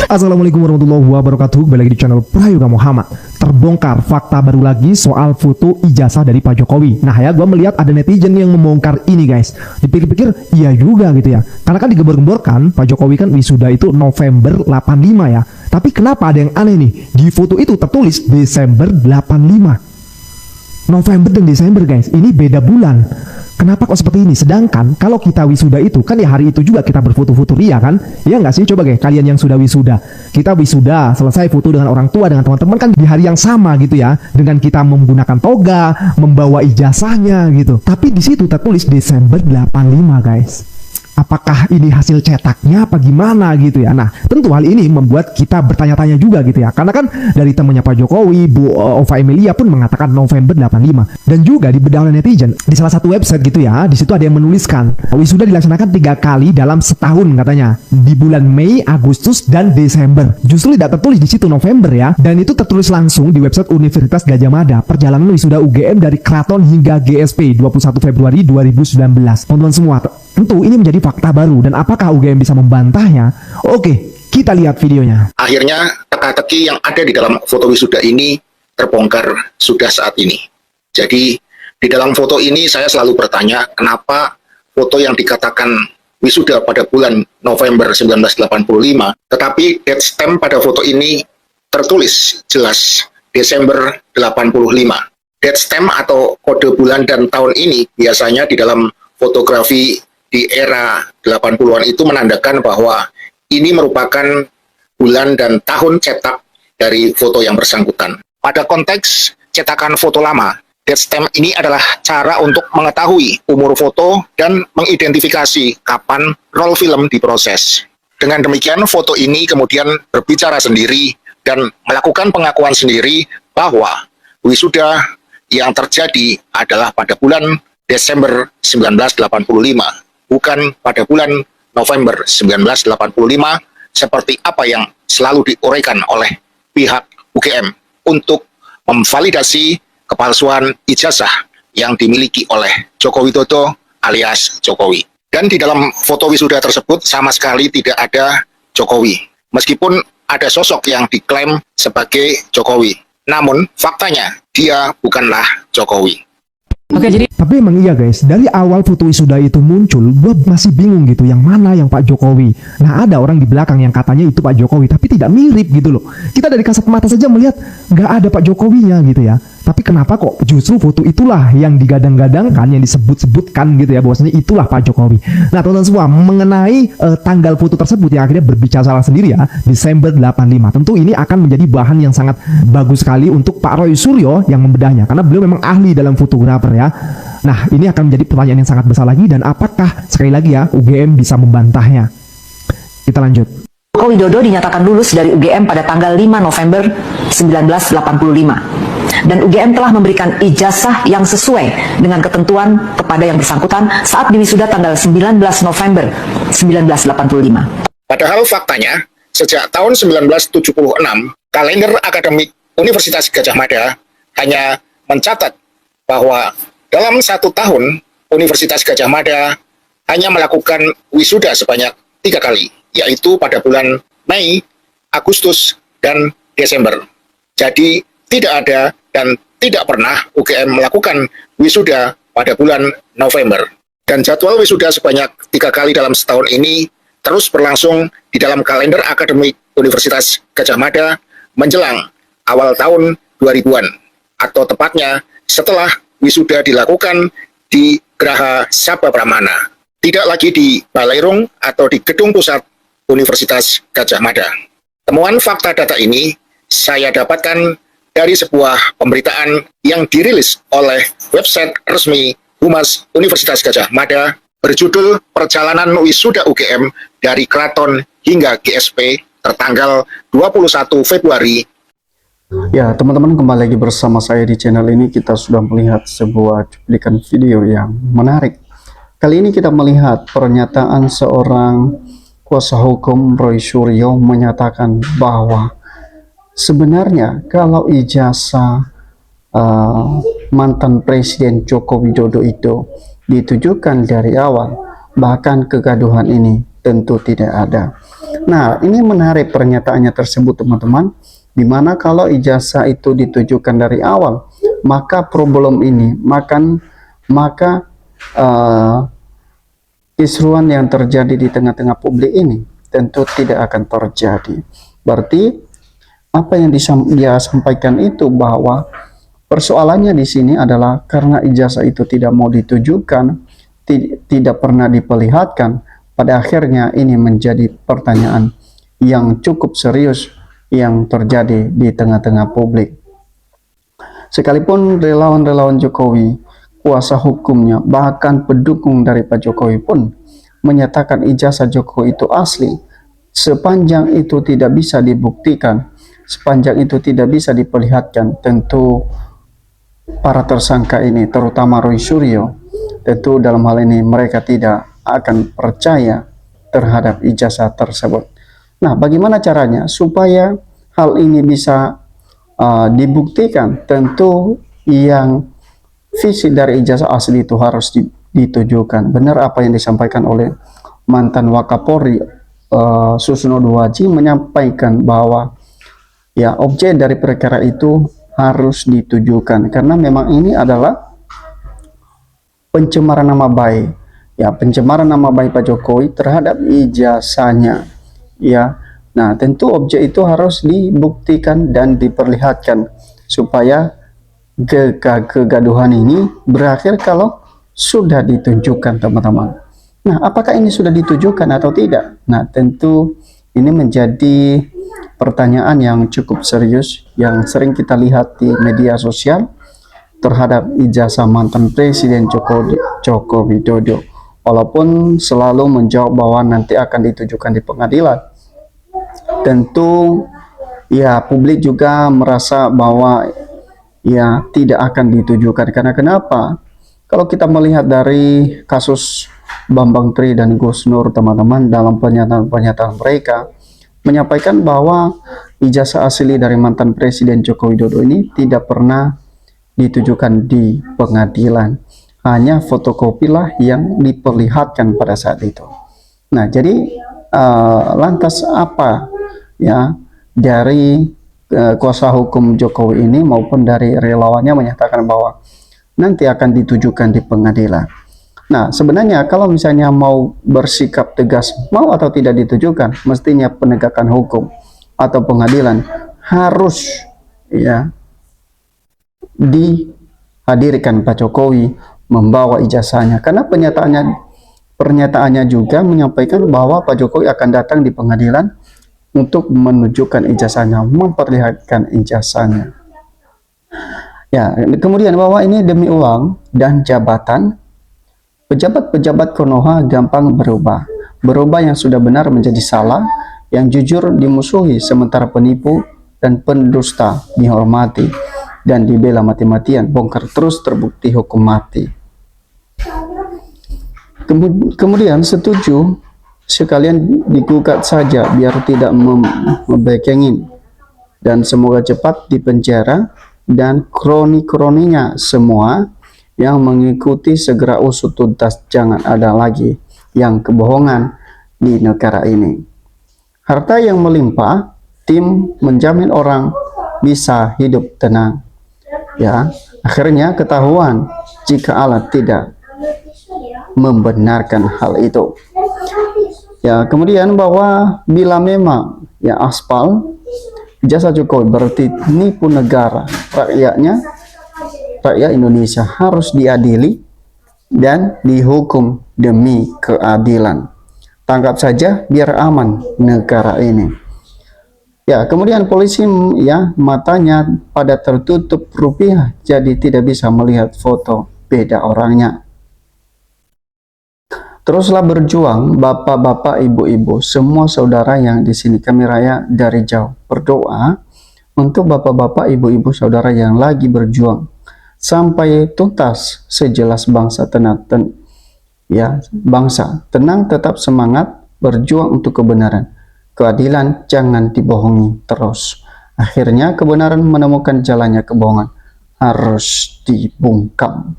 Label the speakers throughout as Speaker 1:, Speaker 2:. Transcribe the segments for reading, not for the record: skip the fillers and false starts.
Speaker 1: Assalamualaikum warahmatullahi wabarakatuh. Kembali lagi di channel Prayoga Muhammad. Terbongkar fakta baru lagi soal foto ijazah dari Pak Jokowi. Nah ya, gue melihat ada netizen yang membongkar ini guys. Dipikir-pikir iya juga gitu ya. Karena kan digembor-gemborkan Pak Jokowi kan wisuda itu November 85 ya. Tapi kenapa ada yang aneh nih? Di foto itu tertulis Desember 85. November dan Desember guys, ini beda bulan. Kenapa kok seperti ini? Sedangkan kalau kita wisuda itu kan ya hari itu juga kita berfoto-foto ria kan? Ya nggak sih? Coba guys, kalian yang sudah wisuda, kita wisuda selesai foto dengan orang tua, dengan teman-teman kan di hari yang sama gitu ya, dengan kita menggunakan toga, membawa ijazahnya gitu. Tapi di situ tertulis Desember 85 guys. Apakah ini hasil cetaknya apa gimana gitu ya? Nah, tentu hal ini membuat kita bertanya-tanya juga gitu ya. Karena kan dari temannya Pak Jokowi, Bu Ova Emilia pun mengatakan November 85. Dan juga di bedah oleh netizen, di salah satu website gitu ya, di situ ada yang menuliskan wisuda dilaksanakan 3 kali dalam setahun katanya. Di bulan Mei, Agustus, dan Desember. Justru tidak tertulis di situ November ya. Dan itu tertulis langsung di website Universitas Gadjah Mada. Perjalanan wisuda UGM dari Keraton hingga GSP 21 Februari 2019. Teman-teman semua, tentu ini menjadi fakta baru, dan apakah UGM bisa membantahnya? Oke, kita lihat videonya.
Speaker 2: Akhirnya teka-teki yang ada di dalam foto wisuda ini terbongkar sudah saat ini. Jadi di dalam foto ini saya selalu bertanya kenapa foto yang dikatakan wisuda pada bulan November 1985, tetapi date stamp pada foto ini tertulis jelas Desember 85. Date stamp atau kode bulan dan tahun ini biasanya di dalam fotografi di era 80-an itu menandakan bahwa ini merupakan bulan dan tahun cetak dari foto yang bersangkutan. Pada konteks cetakan foto lama, date stamp ini adalah cara untuk mengetahui umur foto dan mengidentifikasi kapan roll film diproses. Dengan demikian, foto ini kemudian berbicara sendiri dan melakukan pengakuan sendiri bahwa wisuda yang terjadi adalah pada bulan Desember 1985. Bukan pada bulan November 1985 seperti apa yang selalu diuraikan oleh pihak UGM untuk memvalidasi kepalsuan ijazah yang dimiliki oleh Joko Widodo alias Jokowi. Dan di dalam foto wisuda tersebut sama sekali tidak ada Jokowi, meskipun ada sosok yang diklaim sebagai Jokowi. Namun faktanya dia bukanlah Jokowi.
Speaker 1: Oke, jadi tapi emang iya guys, dari awal foto wisuda itu muncul, gue masih bingung gitu, yang mana yang Pak Jokowi. Nah, ada orang di belakang yang katanya itu Pak Jokowi, tapi tidak mirip gitu loh. Kita dari kasat mata saja melihat nggak ada Pak Jokowinya gitu ya. Tapi kenapa kok justru foto itulah yang digadang-gadangkan, yang disebut-sebutkan gitu ya, bahwasanya itulah Pak Jokowi. Nah, teman-teman semua, mengenai tanggal foto tersebut yang akhirnya berbicara salah sendiri ya, Desember 85. Tentu ini akan menjadi bahan yang sangat bagus sekali untuk Pak Roy Suryo yang membedahnya, karena beliau memang ahli dalam fotografer ya. Nah, ini akan menjadi pertanyaan yang sangat besar lagi, dan apakah sekali lagi ya UGM bisa membantahnya? Kita lanjut.
Speaker 3: Joko Widodo dinyatakan lulus dari UGM pada tanggal 5 November 1985. Dan UGM telah memberikan ijazah yang sesuai dengan ketentuan kepada yang bersangkutan saat diwisuda tanggal 19 November 1985.
Speaker 2: Padahal faktanya, sejak tahun 1976, kalender akademik Universitas Gadjah Mada hanya mencatat bahwa dalam 1 tahun, Universitas Gadjah Mada hanya melakukan wisuda sebanyak 3 kali, yaitu pada bulan Mei, Agustus, dan Desember. Jadi, tidak ada dan tidak pernah UGM melakukan wisuda pada bulan November. Dan jadwal wisuda sebanyak 3 kali dalam setahun ini terus berlangsung di dalam kalender akademik Universitas Gadjah Mada menjelang awal tahun 2000-an, atau tepatnya setelah wisuda dilakukan di Geraha Sababramana, tidak lagi di Balairung atau di Gedung Pusat Universitas Gadjah Mada. Temuan fakta data ini saya dapatkan dari sebuah pemberitaan yang dirilis oleh website resmi Humas Universitas Gadjah Mada berjudul Perjalanan Wisuda UGM dari Keraton hingga GSP tertanggal 21 Februari.
Speaker 4: Ya, teman-teman, kembali lagi bersama saya di channel ini. Kita sudah melihat sebuah cuplikan video yang menarik. Kali ini kita melihat pernyataan seorang kuasa hukum Roy Suryo menyatakan bahwa sebenarnya kalau ijazah mantan Presiden Joko Widodo itu ditujukan dari awal, bahkan kegaduhan ini tentu tidak ada. Nah, ini menarik pernyataannya tersebut teman-teman, dimana kalau ijazah itu ditujukan dari awal, maka problem ini maka kisruhan yang terjadi di tengah-tengah publik ini tentu tidak akan terjadi. Berarti apa yang dia sampaikan itu bahwa persoalannya di sini adalah karena ijazah itu tidak mau ditujukan, tidak pernah diperlihatkan, pada akhirnya ini menjadi pertanyaan yang cukup serius yang terjadi di tengah-tengah publik. Sekalipun relawan-relawan Jokowi, kuasa hukumnya, bahkan pendukung dari Pak Jokowi pun menyatakan ijazah Jokowi itu asli, sepanjang itu tidak bisa dibuktikan, sepanjang itu tidak bisa diperlihatkan, tentu para tersangka ini, terutama Roy Suryo, tentu dalam hal ini mereka tidak akan percaya terhadap ijazah tersebut. Nah, bagaimana caranya supaya hal ini bisa dibuktikan? Tentu yang visi dari ijazah asli itu harus ditujukan. Benar apa yang disampaikan oleh mantan Wakapolri Susno Duwaji, menyampaikan bahwa ya objek dari perkara itu harus ditujukan karena memang ini adalah pencemaran nama baik, ya, pencemaran nama baik Pak Jokowi terhadap ijazahnya, ya. Nah, tentu objek itu harus dibuktikan dan diperlihatkan supaya kegaduhan ini berakhir kalau sudah ditunjukkan, teman-teman. Nah, apakah ini sudah ditujukan atau tidak? Nah, tentu ini menjadi pertanyaan yang cukup serius yang sering kita lihat di media sosial terhadap ijazah mantan Presiden Joko Widodo. Walaupun selalu menjawab bahwa nanti akan ditujukan di pengadilan, tentu ya publik juga merasa bahwa ya tidak akan ditujukan. Karena kenapa? Kalau kita melihat dari kasus Bambang Tri dan Gus Nur, teman-teman, dalam pernyataan mereka menyampaikan bahwa ijazah asli dari mantan Presiden Joko Widodo ini tidak pernah ditujukan di pengadilan, hanya fotokopilah yang diperlihatkan pada saat itu. Nah, jadi lantas apa ya dari kuasa hukum Jokowi ini maupun dari relawannya menyatakan bahwa nanti akan ditujukan di pengadilan. Nah, sebenarnya kalau misalnya mau bersikap tegas mau atau tidak ditujukan, mestinya penegakan hukum atau pengadilan harus ya dihadirkan Pak Jokowi membawa ijazahnya, karena pernyataannya juga menyampaikan bahwa Pak Jokowi akan datang di pengadilan untuk menunjukkan ijazahnya, memperlihatkan ijazahnya. Ya, kemudian bahwa ini demi uang dan jabatan, pejabat-pejabat Konoha gampang berubah. Berubah yang sudah benar menjadi salah, yang jujur dimusuhi, sementara penipu dan pendusta dihormati dan dibela mati-matian, bongkar terus terbukti hukum mati. Kemudian setuju sekalian digugat saja biar tidak membekengin, dan semoga cepat dipenjara dan kroni-kroninya semua yang mengikuti segera usut tuntas, jangan ada lagi yang kebohongan di negara ini. Harta yang melimpah, tim menjamin orang bisa hidup tenang. Ya, akhirnya ketahuan jika Allah tidak membenarkan hal itu. Ya, kemudian bahwa bila memang ya aspal jasa Jokowi berarti nipu negara, rakyatnya, rakyat Indonesia harus diadili dan dihukum demi keadilan. Tangkap saja biar aman negara ini. Ya, kemudian polisi ya matanya pada tertutup rupiah, jadi tidak bisa melihat foto beda orangnya. Teruslah berjuang bapak-bapak, ibu-ibu, semua saudara yang di sini, kami raya dari jauh berdoa untuk bapak-bapak, ibu-ibu, saudara yang lagi berjuang sampai tuntas sejelas bangsa bangsa tenang, tetap semangat berjuang untuk kebenaran. Keadilan jangan dibohongi terus. Akhirnya kebenaran menemukan jalannya kebohongan. harus dibungkam.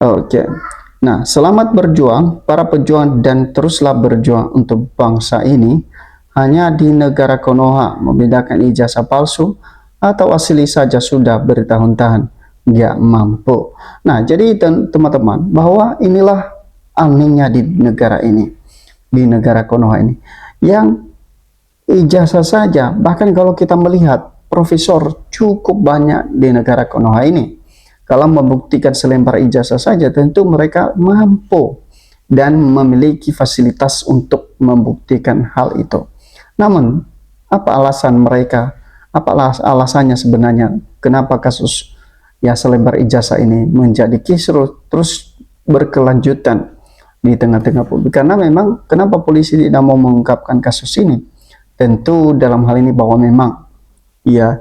Speaker 4: Oke. Nah, selamat berjuang para pejuang dan teruslah berjuang untuk bangsa ini. Hanya di negara Konoha membedakan ijazah palsu atau asli saja sudah bertahun-tahun nggak mampu. Nah, jadi teman-teman, bahwa inilah anehnya di negara ini, di negara Konoha ini, yang ijazah saja, bahkan kalau kita melihat profesor cukup banyak di negara Konoha ini, kalau membuktikan selembar ijazah saja, tentu mereka mampu dan memiliki fasilitas untuk membuktikan hal itu. Namun, apa alasan mereka? Apa alasannya sebenarnya? Kenapa kasus ya selembar ijazah ini menjadi kisruh terus berkelanjutan di tengah-tengah publik? Karena memang kenapa polisi tidak mau mengungkapkan kasus ini? Tentu dalam hal ini bahwa memang ya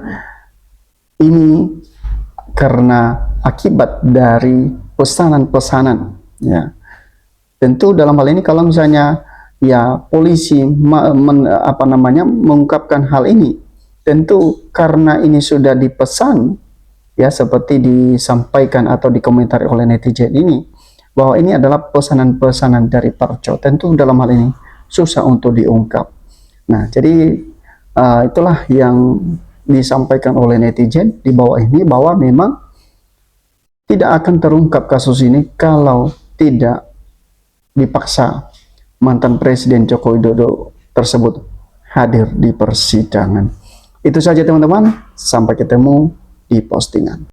Speaker 4: ini karena akibat dari pesanan-pesanan, ya. Tentu dalam hal ini kalau misalnya ya polisi mengungkapkan hal ini, tentu karena ini sudah dipesan, ya seperti disampaikan atau dikomentari oleh netizen ini, bahwa ini adalah pesanan-pesanan dari Parco, tentu dalam hal ini susah untuk diungkap. Nah, jadi itulah yang disampaikan oleh netizen di bawah ini, bahwa memang tidak akan terungkap kasus ini kalau tidak dipaksa mantan Presiden Joko Widodo tersebut hadir di persidangan. Itu saja teman-teman, sampai ketemu di postingan.